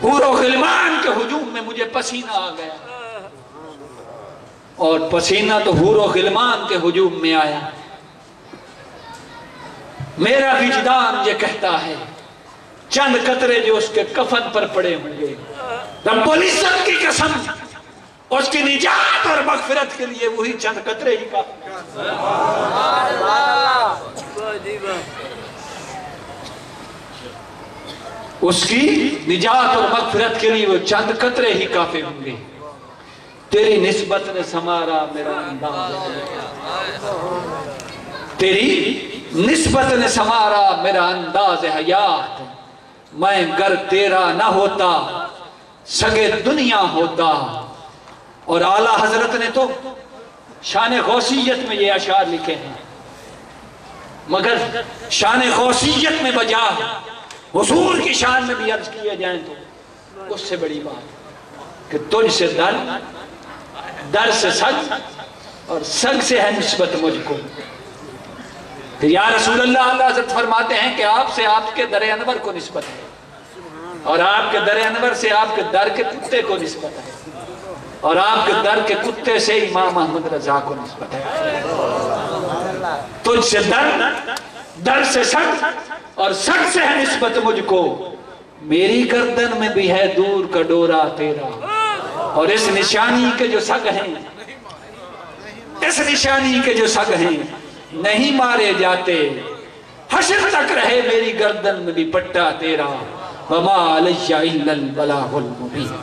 حور و غلمان کے ہجوم میں مجھے پسینہ آ گیا، اور پسینہ تو حور و غلمان کے ہجوم میں آیا۔ میرا وجدان یہ کہتا ہے چند قطرے جو اس کے کفن پر پڑے ہوں گے، رب العزت کی قسم اس کی نجات اور مغفرت کے لیے وہی چند قطرے ہی کافی۔ اس کی نجات اور مغفرت کے لیے وہ چند قطرے ہی کافی ہوں گے۔ تیری نسبت نے سنوارا میرا انداز، تیری نسبت نے سنوارا میرا انداز حیات، میں گر تیرا نہ ہوتا سگے دنیا ہوتا۔ اور اعلیٰ حضرت نے تو شان غوثیت میں یہ اشعار لکھے ہیں، مگر شان غوثیت میں بجا حضور کی شان میں بھی عرض کیے جائیں تو اس سے بڑی بات کہ تجھ سے در، در سے سگ، اور سگ سے ہے نسبت مجھ کو۔ کہ یا رسول اللہ، اللہ حضرت فرماتے ہیں کہ آپ سے آپ کے در انور کو نسبت ہے، اور آپ کے در انور سے آپ کے در کے کتے کو نسبت ہے، اور آپ کے در کے کتے سے امام احمد رضا کو نسبت ہے۔ تجھ سے در، در سے سگ، اور سگ سے ہے نسبت مجھ کو۔ میری گردن میں بھی ہے دور کا ڈورا تیرا، اور اس نشانی کے جو سگ ہیں، اس نشانی کے جو سگ ہیں نہیں مارے جاتے، حشر تک رہے میری گردن میں بھی پٹا تیرا۔ وما علیہ الا البلاغ المبین۔